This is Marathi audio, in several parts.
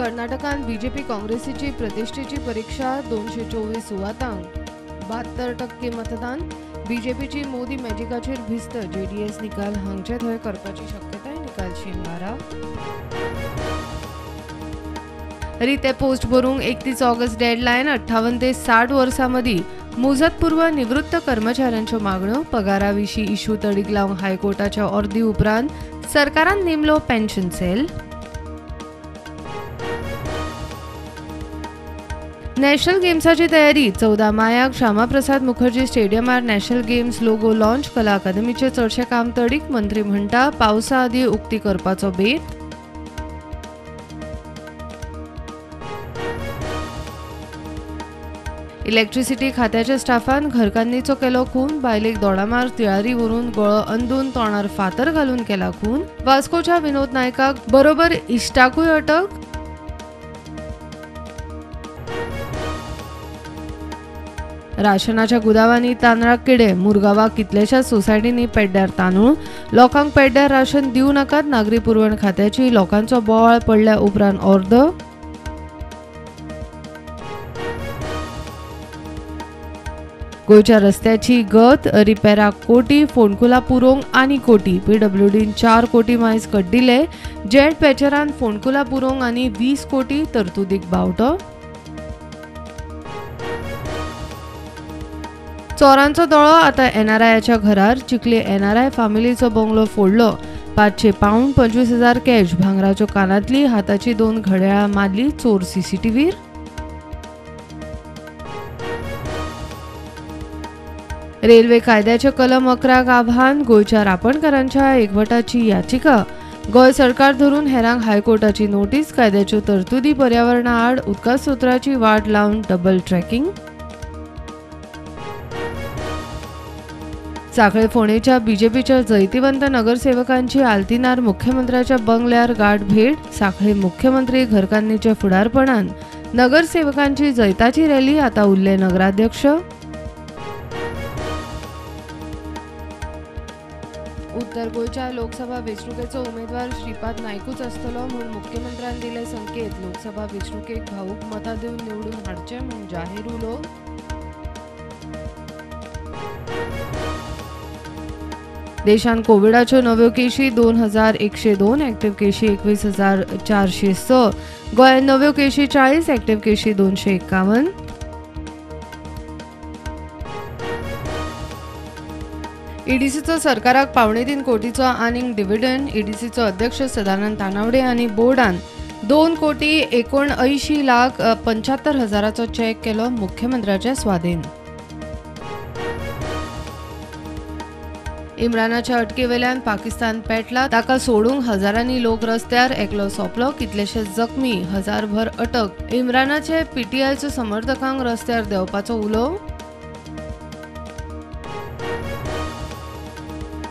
कर्नाटकात बीजेपी काँग्रेसीची प्रतिष्ठेची परीक्षा 224 सुवातांक 72% मतदान. बीजेपीची मोदी मॅजिकाचेर भिस्त. जेडीएस निकाल हांगचे थंय करपाची शक्यताय. निकाल शेनवारा. रिते पोस्ट भरूंक 31 ऑगस्ट डेडलायन. 58 ते 60 वर्सां मदीं मुजतपूर्व निवृत्त कर्मचाऱ्यांच्यो मागण्यो. पगाराविशीं इश्यू तडीक लावंक हायकोर्टाच्या अर्दी उपरांत सरकारान नेमलो पेन्शन सेल. नॅशनल गेम्साची तयारी. 14 मायाक श्यामाप्रसाद मुखर्जी स्टेडियमार नॅशनल गेम्स लोगो लॉन्च. कला अकादमीचे चडशें काम तडीक. मंत्री म्हणटा पावसा आदीं उक्ती करपाचो बेत. इलेक्ट्रिसिटी खात्याच्या स्टाफान घरकान्नीचो केलो खून. बायलेक दोडामार तिळारी व्हरून गळो अंदून तोंडार फातर घालून केला खून. वास्कोच्या विनोद नायकाक बरोबर इश्टाकूय अटक. राशनाच्या गुदावांनी तांदळाक किडे. मुरगांवां कितलेशाच सोसायटींनी पेड्ड्यार तांदूळ. लोकांक पेड्ड्यार राशन दिवं नाकात. नागरी पुरवण खात्याची लोकांचो बोवाळ पडल्या उपरांत अर्द. गोंयच्या रस्त्याची गत. रिपेराक कोटी. फोंडकुला पुरोवंक आनी कोटी. पीडब्ल्यूडीन 4 कोटी मायज कड्डिले. जेट पॅचरान फोंडकुला पुरोवंक आनी 20 कोटी तरतुदीक बावटो. चोरांचो दोळो आतां एनआरआयच्या घरार. चिखली एनआरआय फामिलीचो बंगलो फोडलो. 500 पाउंड 25,000 कॅश. भांगराच्यो कानांतली हाताची 2 घड्याळां मारली. चोर सीसीटीव्हीर. रेल्वे कायद्याचे कलम 11 आव्हान. गोंयच्या रापणकारांच्या एकवटाची याचिका. गोंय सरकार धरून हेरांक हायकोर्टाची नोटीस. कायद्याच्यो तरतुदी पर्यावरणा आड. उदकास्रोताची वाट लावन डबल ट्रॅकिंग. सांखळे फोंडेच्या बीजेपीच्या जैतिवंत नगरसेवकांची आल्तिनार मुख्यमंत्र्याच्या बंगल्यार गाठ भेट. सांखळे मुख्यमंत्री घरकान्नीच्या फुडारपणान नगरसेवकांची जैताची रॅली. आतां उरले नगराध्यक्ष. उत्तर गोंयच्या लोकसभा वेंचणुकेचो उमेदवार श्रीपाद नायकूच आसतलो म्हूण मुख्यमंत्र्यान दिले संकेत. लोकसभा वेंचणुकेक भावूक मतां दिवन निवडून हाडचे म्हूण जाहीर उलो. देशांत कोविडाच्यो नव्यो केशी 2102. एक्टिव्ह केशी 21,406. गोंयांत नव्यो केशी 40. एक्टिव्ह केशी 251. ईडीसीचो सरकाराक 3.25 कोटीचो आनीक डिव्हिडंड. ईडीसीचो अध्यक्ष सदानंद तानावडे आनी बोर्डान 2,79,75,000 चॅक केलो मुख्यमंत्र्याच्या स्वाधीन. इम्रानाच्या अटकेवेल्यान पाकिस्तान पेटला. ताका सोडूंक हजारांनी लोक रस्त्यार. एकलो सोंपलो. कितलेशेच जखमी. हजारभर अटक. इम्रानाचे पीटीआयच्या समर्थकांक रस्त्यार देंवपाचो उलो.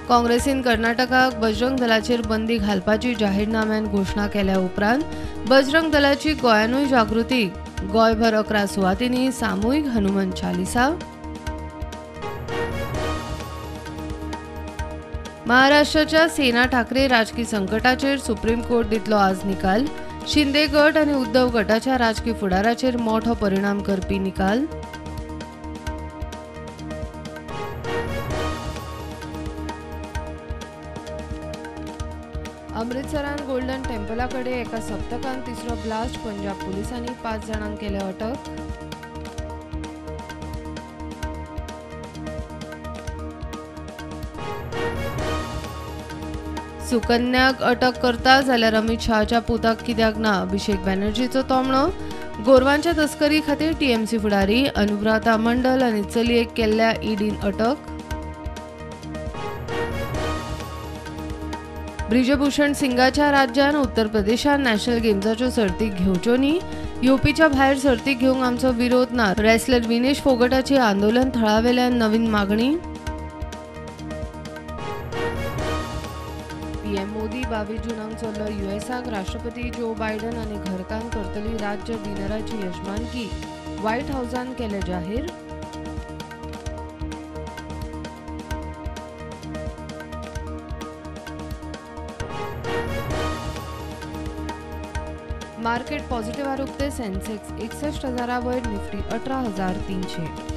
काँग्रेसीन कर्नाटकाक बजरंग दलाचेर बंदी घालपाची जाहीरनाम्यान घोशणा केल्या उपरांत बजरंग दलाची गोंयानूय जागृती. गोंयभर 11 सुवातींनी सामुहीक हनुमन चालिसा. महाराष्ट्राच्या सेना ठाकरे राजकीय संकटाचेर सुप्रीम कोर्ट दितलो आज निकाल. शिंदे गट आनी उद्धव गटाच्या राजकीय फुडाराचेर मोठो परिणाम करपी निकाल. अमृतसरान गोल्डन टेम्पला कडेन एका सप्तकांत तिसरो ब्लास्ट. पंजाब पुलिसांनी 5 जाणांक केले अटक. सुकन्याक अटक करता जाल्यार अमित शहाच्या पुताक कित्याक ना. अभिषेक बॅनर्जीचो तोमणो. गोरवांच्या तस्करी खातीर टीएमसी फुडारी अनुव्राता मंडल आनी चलयेक केल्ल्या ईडीन अटक. ब्रिजभूषण सिंगाच्या राज्यान उत्तर प्रदेशात नॅशनल गेम्साच्यो सर्ती घेवच्यो न्ही. यूपीच्या भायर सर्ती घेवंक आमचो विरोध ना. रेसलर विनेश फोगटाची आंदोलन थळावेल्यान नवीन मागणी. पीएम मोदी 22 जूनाक चल्लो यूएसाक. राष्ट्रपती जो बायडन आनी घरकान्न करतली राज्य डिनराची येजमानकी. व्हाईट हाऊसान केले जाहीर. Market positive आरुगते. सेन्सेक्स 61,000 वयर, निफ्टी 18,300.